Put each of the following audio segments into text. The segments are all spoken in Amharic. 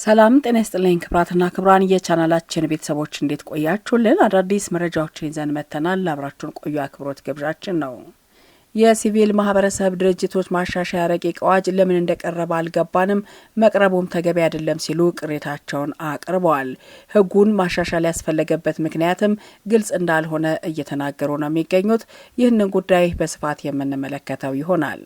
ሰላም ጤና ይስጥልኝ ክብራትና ክብራን የቻናላችን ቤተሰቦች እንዴት ቆያችሁልን? አዳዲስ መረጃዎችን ይዘን መተናል። አብራችሁን ቆዩ አክብሮት ግብዣችን ነው። የሲቪል ማህበረሰብ ድርጅቶች ማሻሻያ ረቂቅ አዋጅ ለምን እንደቀረበ አልገባንም፣ መቅረቡም ተገቢ አይደለም ሲሉ ቅሬታቸውን አቅርበዋል። ህጉን ማሻሻል ያስፈለገበት ምክንያትም ግልጽ እንዳልሆነ እየተናገሩ ነው የሚገኙት። ይህንን ጉዳይ በስፋት የምንመለከተው ይሆናል።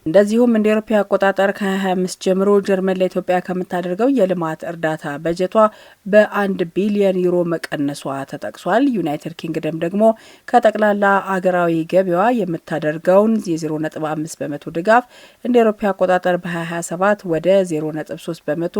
እንደዚሁም እንደ አውሮፓ አቆጣጠር ከ2025 ጀምሮ ጀርመን ለኢትዮጵያ ከምታደርገው የልማት እርዳታ በጀቷ በ1 ቢሊዮን ዩሮ መቀነሷ ተጠቅሷል። ዩናይትድ ኪንግደም ደግሞ ከጠቅላላ አገራዊ ገቢዋ የምታደርገውን የ0.5 በመቶ ድጋፍ እንደ አውሮፓ አቆጣጠር በ2027 ወደ 0.3 በመቶ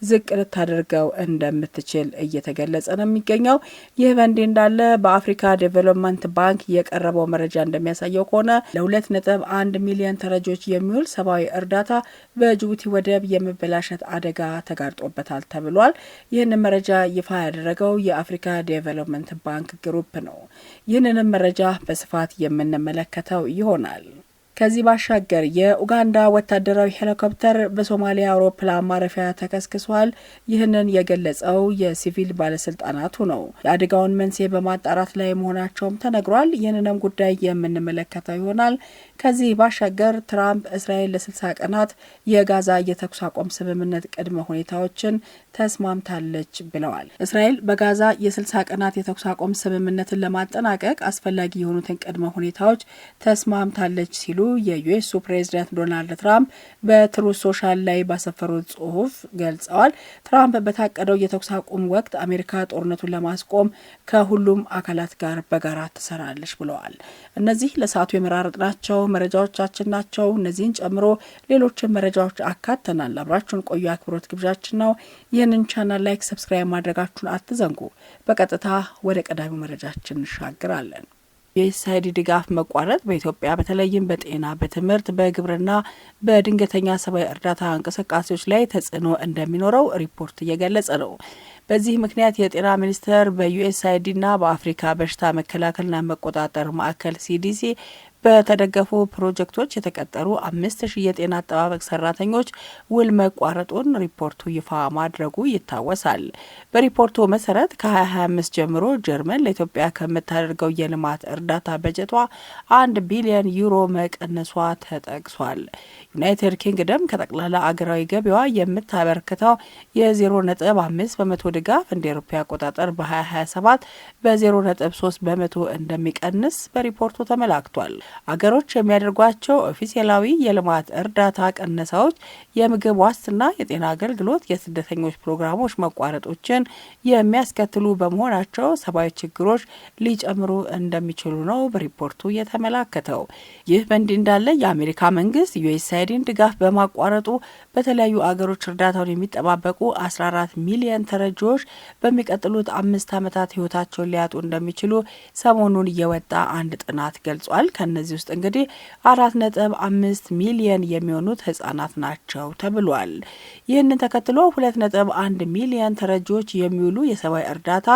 ዝቅ ልታደርገው እንደምትችል እየተገለጸ ነው የሚገኘው። ይህ በእንዲህ እንዳለ በአፍሪካ ዴቨሎፕመንት ባንክ የቀረበው መረጃ እንደሚያሳየው ከሆነ ለ2.1 ሚሊዮን ተረጆች የሚውል ሰብአዊ እርዳታ በጅቡቲ ወደብ የመበላሸት አደጋ ተጋርጦበታል ተብሏል። ይህንን መረጃ ይፋ ያደረገው የአፍሪካ ዴቨሎፕመንት ባንክ ግሩፕ ነው። ይህንንም መረጃ በስፋት የምንመለከተው ይሆናል። ከዚህ ባሻገር የኡጋንዳ ወታደራዊ ሄሊኮፕተር በሶማሊያ አውሮፕላን ማረፊያ ተከስክሷል። ይህንን የገለጸው የሲቪል ባለስልጣናቱ ነው። የአደጋውን መንስኤ በማጣራት ላይ መሆናቸውም ተነግሯል። ይህንንም ጉዳይ የምንመለከተው ይሆናል። ከዚህ ባሻገር ትራምፕ እስራኤል ለ60 ቀናት የጋዛ የተኩስ አቁም ስምምነት ቅድመ ሁኔታዎችን ተስማምታለች ብለዋል። እስራኤል በጋዛ የ60 ቀናት የተኩስ አቁም ስምምነትን ለማጠናቀቅ አስፈላጊ የሆኑትን ቅድመ ሁኔታዎች ተስማምታለች ሲሉ የዩኤሱ ፕሬዝዳንት ዶናልድ ትራምፕ በትሩዝ ሶሻል ላይ ባሰፈሩት ጽሁፍ ገልጸዋል። ትራምፕ በታቀደው የተኩስ አቁም ወቅት አሜሪካ ጦርነቱን ለማስቆም ከሁሉም አካላት ጋር በጋራ ትሰራለች ብለዋል። እነዚህ ለሰዓቱ የመራረጥናቸው መረጃዎቻችን ናቸው። እነዚህን ጨምሮ ሌሎችን መረጃዎች አካተናል። አብራችሁን ቆዩ አክብሮት ግብዣችን ነው። ይህንን ቻናል ላይክ፣ ሰብስክራይብ ማድረጋችሁን አትዘንጉ። በቀጥታ ወደ ቀዳሚው መረጃችን እንሻገራለን። የዩኤስአይዲ ድጋፍ መቋረጥ በኢትዮጵያ በተለይም በጤና፣ በትምህርት፣ በግብርና፣ በድንገተኛ ሰብአዊ እርዳታ እንቅስቃሴዎች ላይ ተጽዕኖ እንደሚኖረው ሪፖርት እየገለጸ ነው። በዚህ ምክንያት የጤና ሚኒስቴር በዩኤስአይዲና በአፍሪካ በሽታ መከላከልና መቆጣጠር ማዕከል ሲዲሲ በተደገፉ ፕሮጀክቶች የተቀጠሩ 5000 የጤና አጠባበቅ ሰራተኞች ውል መቋረጡን ሪፖርቱ ይፋ ማድረጉ ይታወሳል። በሪፖርቱ መሰረት ከ2025 ጀምሮ ጀርመን ለኢትዮጵያ ከምታደርገው የልማት እርዳታ በጀቷ 1 ቢሊዮን ዩሮ መቀነሷ ተጠቅሷል። ዩናይትድ ኪንግደም ከጠቅላላ አገራዊ ገቢዋ የምታበረክተው የ0.5 በመቶ ድጋፍ እንደ አውሮፓ አቆጣጠር በ2027 በ0.3 በመቶ እንደሚቀንስ በሪፖርቱ ተመላክቷል። አገሮች የሚያደርጓቸው ኦፊሴላዊ የልማት እርዳታ ቀነሳዎች የምግብ ዋስትና፣ የጤና አገልግሎት፣ የስደተኞች ፕሮግራሞች መቋረጦችን የሚያስከትሉ በመሆናቸው ሰብአዊ ችግሮች ሊጨምሩ እንደሚችሉ ነው በሪፖርቱ የተመላከተው። ይህ በእንዲህ እንዳለ የአሜሪካ መንግስት ዩኤስአይዲን ድጋፍ በማቋረጡ በተለያዩ አገሮች እርዳታውን የሚጠባበቁ 14 ሚሊዮን ተረጂዎች በሚቀጥሉት 5 ዓመታት ህይወታቸውን ሊያጡ እንደሚችሉ ሰሞኑን የወጣ አንድ ጥናት ገልጿል። ከነዚህ ውስጥ እንግዲህ 4.5 ሚሊዮን የሚሆኑት ህጻናት ናቸው ተብሏል። ይህንን ተከትሎ 2.1 ሚሊዮን ተረጂዎች የሚውሉ የሰብአዊ እርዳታ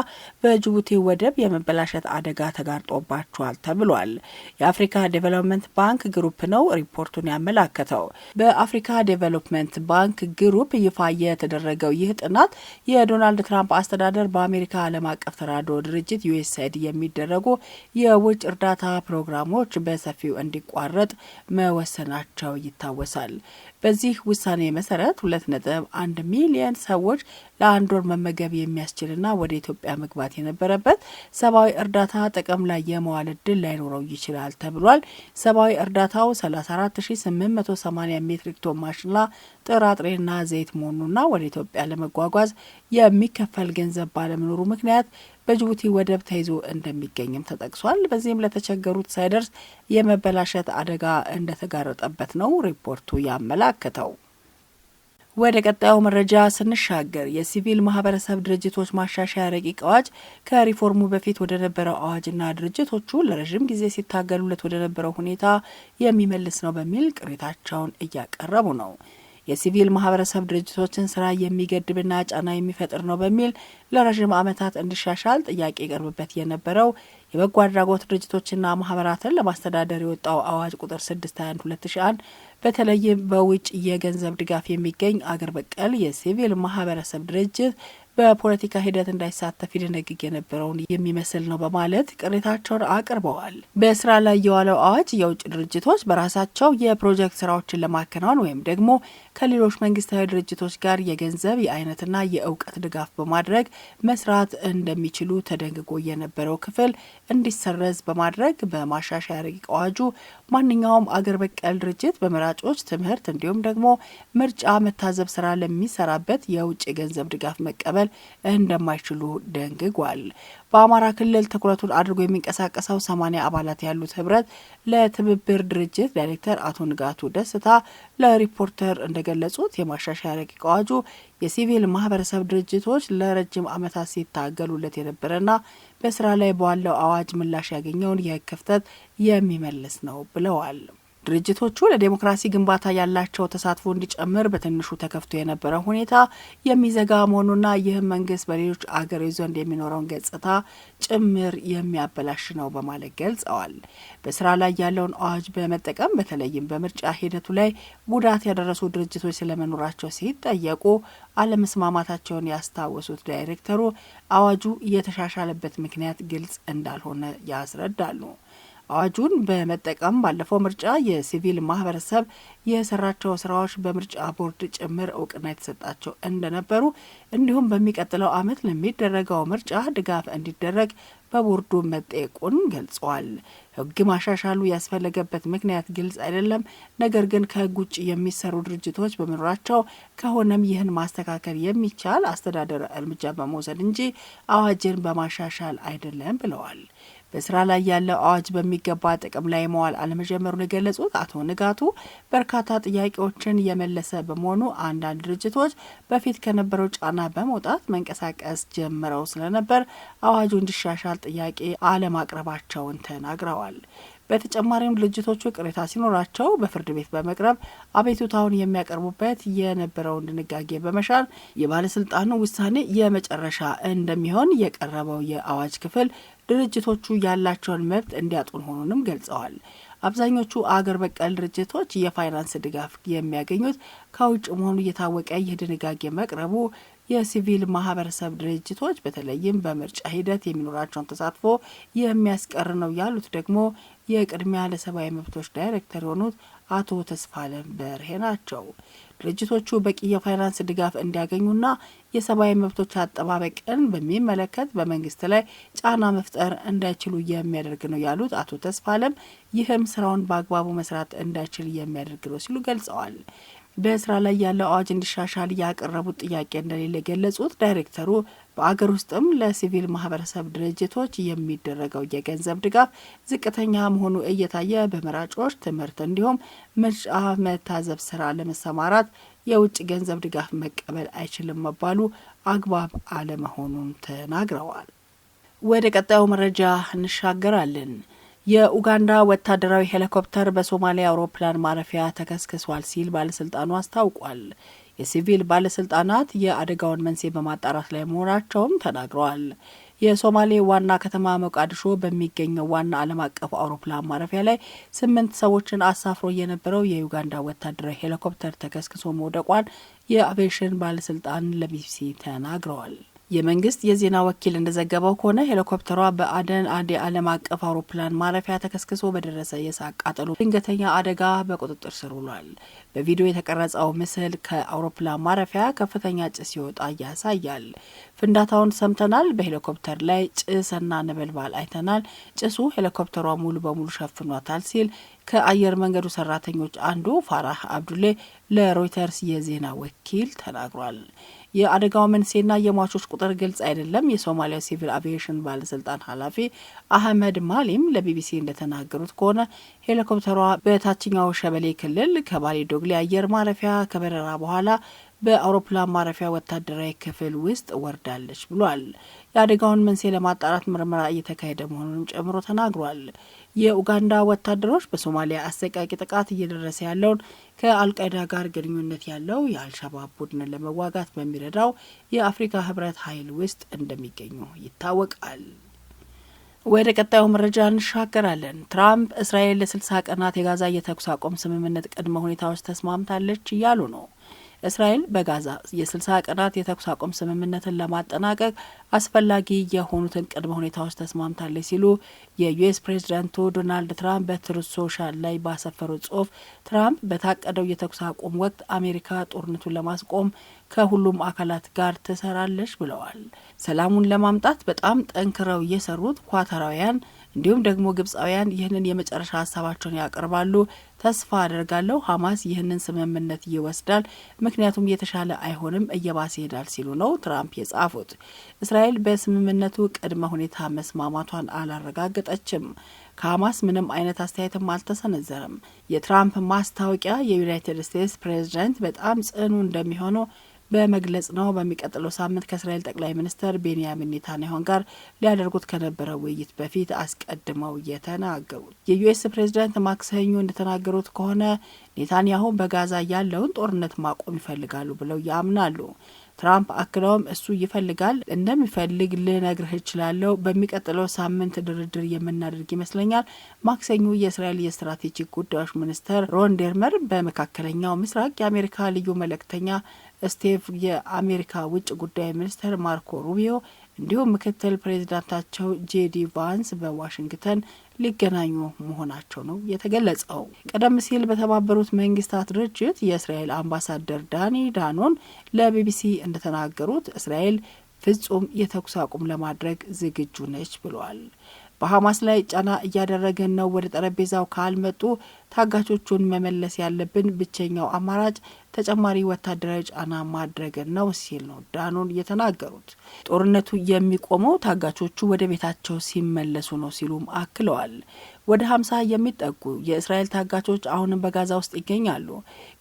በጅቡቲ ወደብ የመበላሸት አደጋ ተጋርጦባቸዋል ተብሏል። የአፍሪካ ዴቨሎፕመንት ባንክ ግሩፕ ነው ሪፖርቱን ያመላከተው። በአፍሪካ ዴቨሎፕመንት ባንክ ግሩፕ ይፋ የተደረገው ይህ ጥናት የዶናልድ ትራምፕ አስተዳደር በአሜሪካ ዓለም አቀፍ ተራድኦ ድርጅት ዩኤስአይዲ የሚደረጉ የውጭ እርዳታ ፕሮግራሞች በሰፊው እንዲቋረጥ መወሰናቸው ይታወሳል። በዚህ ውሳኔ መሰረት 2.1 ሚሊዮን ሰዎች ለአንድ ወር መመገብ የሚያስችልና ወደ ኢትዮጵያ መግባት የነበረበት ሰብአዊ እርዳታ ጥቅም ላይ የመዋል እድል ላይኖረው ይችላል ተብሏል። ሰብአዊ እርዳታው 34880 ሜትሪክ ቶን ማሽላ፣ ጥራጥሬና ዘይት መሆኑና ወደ ኢትዮጵያ ለመጓጓዝ የሚከፈል ገንዘብ ባለመኖሩ ምክንያት በጅቡቲ ወደብ ተይዞ እንደሚገኝም ተጠቅሷል። በዚህም ለተቸገሩት ሳይደርስ የመበላሸት አደጋ እንደተጋረጠበት ነው ሪፖርቱ ያመላከተው። ወደ ቀጣዩ መረጃ ስንሻገር የሲቪል ማህበረሰብ ድርጅቶች ማሻሻያ ረቂቅ አዋጅ ከሪፎርሙ በፊት ወደ ነበረው አዋጅና ድርጅቶቹ ለረዥም ጊዜ ሲታገሉለት ወደ ነበረው ሁኔታ የሚመልስ ነው በሚል ቅሬታቸውን እያቀረቡ ነው። የሲቪል ማህበረሰብ ድርጅቶችን ስራ የሚገድብና ጫና የሚፈጥር ነው በሚል ለረጅም ዓመታት እንዲሻሻል ጥያቄ ይቀርብበት የነበረው የበጎ አድራጎት ድርጅቶችና ማህበራትን ለማስተዳደር የወጣው አዋጅ ቁጥር 621/2001 በተለይም በውጭ የገንዘብ ድጋፍ የሚገኝ አገር በቀል የሲቪል ማህበረሰብ ድርጅት በፖለቲካ ሂደት እንዳይሳተፍ ይደነግግ የነበረውን የሚመስል ነው በማለት ቅሬታቸውን አቅርበዋል። በስራ ላይ የዋለው አዋጅ የውጭ ድርጅቶች በራሳቸው የፕሮጀክት ስራዎችን ለማከናወን ወይም ደግሞ ከሌሎች መንግስታዊ ድርጅቶች ጋር የገንዘብ የአይነትና የእውቀት ድጋፍ በማድረግ መስራት እንደሚችሉ ተደንግጎ የነበረው ክፍል እንዲሰረዝ በማድረግ በማሻሻያ ረቂቅ አዋጁ ማንኛውም አገር በቀል ድርጅት በመራጮች ትምህርት እንዲሁም ደግሞ ምርጫ መታዘብ ስራ ለሚሰራበት የውጭ የገንዘብ ድጋፍ መቀበል እንደማይችሉ ደንግጓል። በአማራ ክልል ትኩረቱን አድርጎ የሚንቀሳቀሰው 80 አባላት ያሉት ህብረት ለትብብር ድርጅት ዳይሬክተር አቶ ንጋቱ ደስታ ለሪፖርተር እንደገለጹት የማሻሻያ ረቂቅ አዋጁ የሲቪል ማህበረሰብ ድርጅቶች ለረጅም ዓመታት ሲታገሉለት የነበረና በስራ ላይ ባለው አዋጅ ምላሽ ያገኘውን የህግ ክፍተት የሚመልስ ነው ብለዋል። ድርጅቶቹ ለዲሞክራሲ ግንባታ ያላቸው ተሳትፎ እንዲጨምር በትንሹ ተከፍቶ የነበረ ሁኔታ የሚዘጋ መሆኑና ይህም መንግስት በሌሎች አገሮች ዘንድ የሚኖረውን ገጽታ ጭምር የሚያበላሽ ነው በማለት ገልጸዋል። በስራ ላይ ያለውን አዋጅ በመጠቀም በተለይም በምርጫ ሂደቱ ላይ ጉዳት ያደረሱ ድርጅቶች ስለመኖራቸው ሲጠየቁ አለመስማማታቸውን ያስታወሱት ዳይሬክተሩ አዋጁ የተሻሻለበት ምክንያት ግልጽ እንዳልሆነ ያስረዳሉ። አዋጁን በመጠቀም ባለፈው ምርጫ የሲቪል ማህበረሰብ የሰራቸው ስራዎች በምርጫ ቦርድ ጭምር እውቅና የተሰጣቸው እንደነበሩ እንዲሁም በሚቀጥለው ዓመት ለሚደረገው ምርጫ ድጋፍ እንዲደረግ በቦርዱ መጠየቁን ገልጸዋል። ህግ ማሻሻሉ ያስፈለገበት ምክንያት ግልጽ አይደለም። ነገር ግን ከህግ ውጭ የሚሰሩ ድርጅቶች በመኖራቸው ከሆነም ይህን ማስተካከል የሚቻል አስተዳደር እርምጃ በመውሰድ እንጂ አዋጅን በማሻሻል አይደለም ብለዋል። በስራ ላይ ያለው አዋጅ በሚገባ ጥቅም ላይ መዋል አለመጀመሩን የገለጹት አቶ ንጋቱ በርካታ ጥያቄዎችን የመለሰ በመሆኑ አንዳንድ ድርጅቶች በፊት ከነበረው ጫና በመውጣት መንቀሳቀስ ጀምረው ስለነበር አዋጁ እንዲሻሻል ጥያቄ አለማቅረባቸውን ተናግረዋል። በተጨማሪም ድርጅቶቹ ቅሬታ ሲኖራቸው በፍርድ ቤት በመቅረብ አቤቱታውን የሚያቀርቡበት የነበረውን ድንጋጌ በመሻር የባለስልጣኑ ውሳኔ የመጨረሻ እንደሚሆን የቀረበው የአዋጅ ክፍል ድርጅቶቹ ያላቸውን መብት እንዲያጡ መሆኑንም ገልጸዋል። አብዛኞቹ አገር በቀል ድርጅቶች የፋይናንስ ድጋፍ የሚያገኙት ከውጭ መሆኑ እየታወቀ ይህ ድንጋጌ መቅረቡ የሲቪል ማህበረሰብ ድርጅቶች በተለይም በምርጫ ሂደት የሚኖራቸውን ተሳትፎ የሚያስቀር ነው ያሉት ደግሞ የቅድሚያ ለሰብአዊ መብቶች ዳይሬክተር የሆኑት አቶ ተስፋለም በርሄ ናቸው። ድርጅቶቹ በቂ የፋይናንስ ድጋፍ እንዲያገኙና የሰብአዊ መብቶች አጠባበቅን በሚመለከት በመንግስት ላይ ጫና መፍጠር እንዳይችሉ የሚያደርግ ነው ያሉት አቶ ተስፋለም ይህም ስራውን በአግባቡ መስራት እንዳይችል የሚያደርግ ነው ሲሉ ገልጸዋል። በስራ ላይ ያለው አዋጅ እንዲሻሻል ያቀረቡት ጥያቄ እንደሌለ የገለጹት ዳይሬክተሩ በአገር ውስጥም ለሲቪል ማህበረሰብ ድርጅቶች የሚደረገው የገንዘብ ድጋፍ ዝቅተኛ መሆኑ እየታየ በመራጮች ትምህርት እንዲሁም ምርጫ መታዘብ ስራ ለመሰማራት የውጭ ገንዘብ ድጋፍ መቀበል አይችልም መባሉ አግባብ አለመሆኑን ተናግረዋል። ወደ ቀጣዩ መረጃ እንሻገራለን። የኡጋንዳ ወታደራዊ ሄሊኮፕተር በሶማሊያ አውሮፕላን ማረፊያ ተከስክሷል ሲል ባለስልጣኑ አስታውቋል። የሲቪል ባለስልጣናት የአደጋውን መንስኤ በማጣራት ላይ መሆናቸውም ተናግረዋል። የሶማሌ ዋና ከተማ ሞቃዲሾ በሚገኘው ዋና ዓለም አቀፍ አውሮፕላን ማረፊያ ላይ 8 ሰዎችን አሳፍሮ የነበረው የዩጋንዳ ወታደራዊ ሄሊኮፕተር ተከስክሶ መውደቋን የአቪዬሽን ባለስልጣን ለቢቢሲ ተናግረዋል። የመንግስት የዜና ወኪል እንደዘገበው ከሆነ ሄሊኮፕተሯ በአደን አዴ ዓለም አቀፍ አውሮፕላን ማረፊያ ተከስክሶ በደረሰ የእሳት ቃጠሎ ድንገተኛ አደጋ በቁጥጥር ስር ውሏል። በቪዲዮ የተቀረጸው ምስል ከአውሮፕላን ማረፊያ ከፍተኛ ጭስ ሲወጣ ያሳያል። ፍንዳታውን ሰምተናል፣ በሄሊኮፕተር ላይ ጭስና ነበልባል አይተናል፣ ጭሱ ሄሊኮፕተሯ ሙሉ በሙሉ ሸፍኗታል ሲል ከአየር መንገዱ ሰራተኞች አንዱ ፋራህ አብዱሌ ለሮይተርስ የዜና ወኪል ተናግሯል። የአደጋው መንስኤና የሟቾች ቁጥር ግልጽ አይደለም። የሶማሊያ ሲቪል አቪዬሽን ባለስልጣን ኃላፊ አህመድ ማሊም ለቢቢሲ እንደተናገሩት ከሆነ ሄሊኮፕተሯ በታችኛው ሸበሌ ክልል ከባሌ ዶግሌ አየር ማረፊያ ከበረራ በኋላ በአውሮፕላን ማረፊያ ወታደራዊ ክፍል ውስጥ ወርዳለች ብሏል። የአደጋውን መንስኤ ለማጣራት ምርመራ እየተካሄደ መሆኑንም ጨምሮ ተናግሯል። የኡጋንዳ ወታደሮች በሶማሊያ አሰቃቂ ጥቃት እየደረሰ ያለውን ከአልቃይዳ ጋር ግንኙነት ያለው የአልሻባብ ቡድንን ለመዋጋት በሚረዳው የአፍሪካ ህብረት ኃይል ውስጥ እንደሚገኙ ይታወቃል። ወደ ቀጣዩ መረጃ እንሻገራለን። ትራምፕ እስራኤል ለ60 ቀናት የጋዛ የተኩስ አቁም ስምምነት ቅድመ ሁኔታዎች ተስማምታለች እያሉ ነው። እስራኤል በጋዛ የ60 ቀናት የተኩስ አቁም ስምምነትን ለማጠናቀቅ አስፈላጊ የሆኑትን ቅድመ ሁኔታዎች ተስማምታለች ሲሉ የዩኤስ ፕሬዝዳንቱ ዶናልድ ትራምፕ በትሩዝ ሶሻል ላይ ባሰፈሩት ጽሁፍ ትራምፕ በታቀደው የተኩስ አቁም ወቅት አሜሪካ ጦርነቱን ለማስቆም ከሁሉም አካላት ጋር ትሰራለች ብለዋል። ሰላሙን ለማምጣት በጣም ጠንክረው የሰሩት ኳታራውያን እንዲሁም ደግሞ ግብጻውያን ይህንን የመጨረሻ ሀሳባቸውን ያቀርባሉ። ተስፋ አደርጋለሁ ሐማስ ይህንን ስምምነት ይወስዳል፣ ምክንያቱም የተሻለ አይሆንም፣ እየባሰ ይሄዳል ሲሉ ነው ትራምፕ የጻፉት። እስራኤል በስምምነቱ ቅድመ ሁኔታ መስማማቷን አላረጋገጠችም። ከሐማስ ምንም አይነት አስተያየትም አልተሰነዘረም። የትራምፕ ማስታወቂያ የዩናይትድ ስቴትስ ፕሬዝዳንት በጣም ጽኑ እንደሚሆኑ በመግለጽ ነው። በሚቀጥለው ሳምንት ከእስራኤል ጠቅላይ ሚኒስትር ቤንያሚን ኔታንያሁን ጋር ሊያደርጉት ከነበረው ውይይት በፊት አስቀድመው የተናገሩት የዩኤስ ፕሬዝዳንት ማክሰኞ እንደተናገሩት ከሆነ ኔታንያሁ በጋዛ ያለውን ጦርነት ማቆም ይፈልጋሉ ብለው ያምናሉ። ትራምፕ አክለውም እሱ ይፈልጋል እንደሚፈልግ ልነግርህ እችላለሁ። በሚቀጥለው ሳምንት ድርድር የምናደርግ ይመስለኛል። ማክሰኞ የእስራኤል የስትራቴጂክ ጉዳዮች ሚኒስትር ሮን ዴርመር በመካከለኛው ምስራቅ የአሜሪካ ልዩ መልእክተኛ ስቴቭ፣ የአሜሪካ ውጭ ጉዳይ ሚኒስትር ማርኮ ሩቢዮ እንዲሁም ምክትል ፕሬዚዳንታቸው ጄዲ ቫንስ በዋሽንግተን ሊገናኙ መሆናቸው ነው የተገለጸው። ቀደም ሲል በተባበሩት መንግስታት ድርጅት የእስራኤል አምባሳደር ዳኒ ዳኖን ለቢቢሲ እንደተናገሩት እስራኤል ፍጹም የተኩስ አቁም ለማድረግ ዝግጁ ነች ብሏል። በሐማስ ላይ ጫና እያደረገን ነው። ወደ ጠረጴዛው ካልመጡ ታጋቾቹን መመለስ ያለብን ብቸኛው አማራጭ ተጨማሪ ወታደራዊ ጫና ማድረግን ነው ሲል ነው ዳኖን የተናገሩት። ጦርነቱ የሚቆመው ታጋቾቹ ወደ ቤታቸው ሲመለሱ ነው ሲሉም አክለዋል። ወደ 50 የሚጠጉ የእስራኤል ታጋቾች አሁንም በጋዛ ውስጥ ይገኛሉ።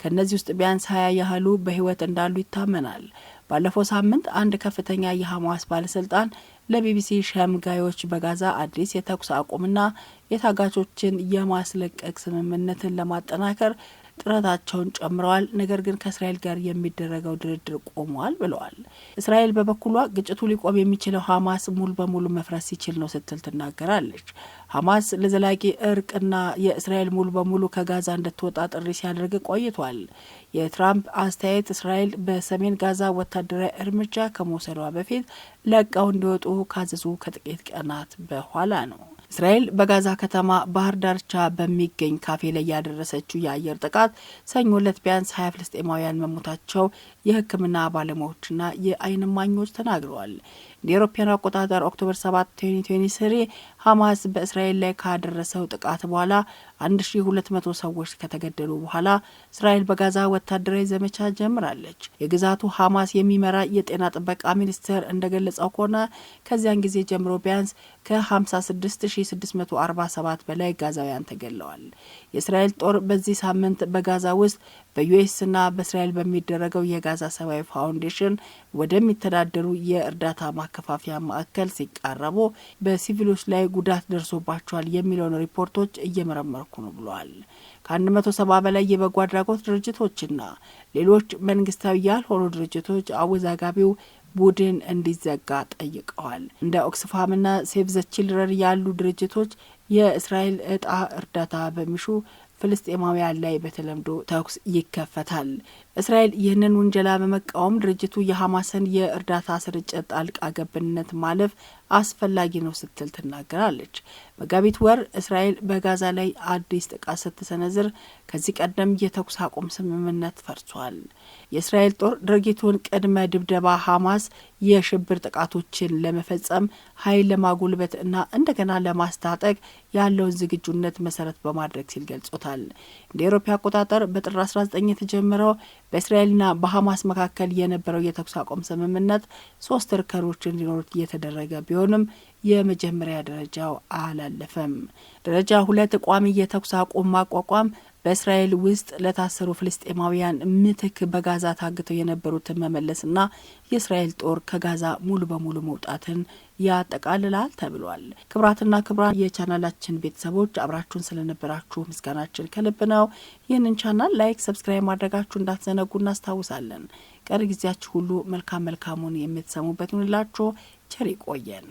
ከነዚህ ውስጥ ቢያንስ 20 ያህሉ በህይወት እንዳሉ ይታመናል። ባለፈው ሳምንት አንድ ከፍተኛ የሐማስ ባለስልጣን ለቢቢሲ ሸምጋዮች በጋዛ አዲስ የተኩስ አቁምና የታጋቾችን የማስለቀቅ ስምምነትን ለማጠናከር ጥረታቸውን ጨምረዋል። ነገር ግን ከእስራኤል ጋር የሚደረገው ድርድር ቆሟል ብለዋል። እስራኤል በበኩሏ ግጭቱ ሊቆም የሚችለው ሐማስ ሙሉ በሙሉ መፍረስ ሲችል ነው ስትል ትናገራለች። ሐማስ ለዘላቂ እርቅና የእስራኤል ሙሉ በሙሉ ከጋዛ እንድትወጣ ጥሪ ሲያደርግ ቆይቷል። የትራምፕ አስተያየት እስራኤል በሰሜን ጋዛ ወታደራዊ እርምጃ ከመውሰዷ በፊት ለቀው እንዲወጡ ካዘዙ ከጥቂት ቀናት በኋላ ነው። እስራኤል በጋዛ ከተማ ባህር ዳርቻ በሚገኝ ካፌ ላይ ያደረሰችው የአየር ጥቃት ሰኞ ዕለት ቢያንስ 20 ፍልስጤማውያን መሞታቸው የሕክምና ባለሙያዎችና የዓይን እማኞች ተናግረዋል። እንደ አውሮፓውያን አቆጣጠር ኦክቶበር 7 2023 ሐማስ በእስራኤል ላይ ካደረሰው ጥቃት በኋላ 1200 ሰዎች ከተገደሉ በኋላ እስራኤል በጋዛ ወታደራዊ ዘመቻ ጀምራለች። የግዛቱ ሐማስ የሚመራ የጤና ጥበቃ ሚኒስቴር እንደገለጸው ከሆነ ከዚያን ጊዜ ጀምሮ ቢያንስ ከ56647 በላይ ጋዛውያን ተገድለዋል። የእስራኤል ጦር በዚህ ሳምንት በጋዛ ውስጥ በዩኤስና በእስራኤል በሚደረገው የጋዛ ሰብአዊ ፋውንዴሽን ወደሚተዳደሩ የእርዳታ ማከፋፈያ ማዕከል ሲቃረቡ በሲቪሎች ላይ ጉዳት ደርሶባቸዋል የሚለውን ሪፖርቶች እየመረመርኩ ነው ብለዋል። ከ170 በላይ የበጎ አድራጎት ድርጅቶችና ሌሎች መንግስታዊ ያልሆኑ ድርጅቶች አወዛጋቢው ቡድን እንዲዘጋ ጠይቀዋል። እንደ ኦክስፋምና ሴቭ ዘ ቺልድረን ያሉ ድርጅቶች የእስራኤል እጣ እርዳታ በሚሹ ፍልስጤማውያን ላይ በተለምዶ ተኩስ ይከፈታል። እስራኤል ይህንን ውንጀላ በመቃወም ድርጅቱ የሐማስን የእርዳታ ስርጭት ጣልቃ ገብነት ማለፍ አስፈላጊ ነው ስትል ትናገራለች። መጋቢት ወር እስራኤል በጋዛ ላይ አዲስ ጥቃት ስትሰነዝር ከዚህ ቀደም የተኩስ አቁም ስምምነት ፈርሷል። የእስራኤል ጦር ድርጊቱን ቅድመ ድብደባ ሐማስ የሽብር ጥቃቶችን ለመፈጸም ኃይል ለማጉልበት እና እንደገና ለማስታጠቅ ያለውን ዝግጁነት መሰረት በማድረግ ሲል ገልጾታል። እንደ አውሮፓ አቆጣጠር በጥር 19 የተጀመረው በእስራኤልና በሐማስ መካከል የነበረው የተኩስ አቁም ስምምነት 3 እርከኖች እንዲኖሩት እየተደረገ ቢሆንም የመጀመሪያ ደረጃው አላለፈም። ደረጃ 2 ቋሚ የተኩስ አቁም ማቋቋም በእስራኤል ውስጥ ለታሰሩ ፍልስጤማውያን ምትክ በጋዛ ታግተው የነበሩትን መመለስና የእስራኤል ጦር ከጋዛ ሙሉ በሙሉ መውጣትን ያጠቃልላል ተብሏል። ክብራትና ክብራን የቻናላችን ቤተሰቦች አብራችሁን ስለነበራችሁ ምስጋናችን ከልብ ነው። ይህንን ቻናል ላይክ፣ ሰብስክራይብ ማድረጋችሁ እንዳትዘነጉ እናስታውሳለን። ቀሪ ጊዜያችሁ ሁሉ መልካሙን የምትሰሙበት ይሁንላችሁ። ቸር ይቆየን።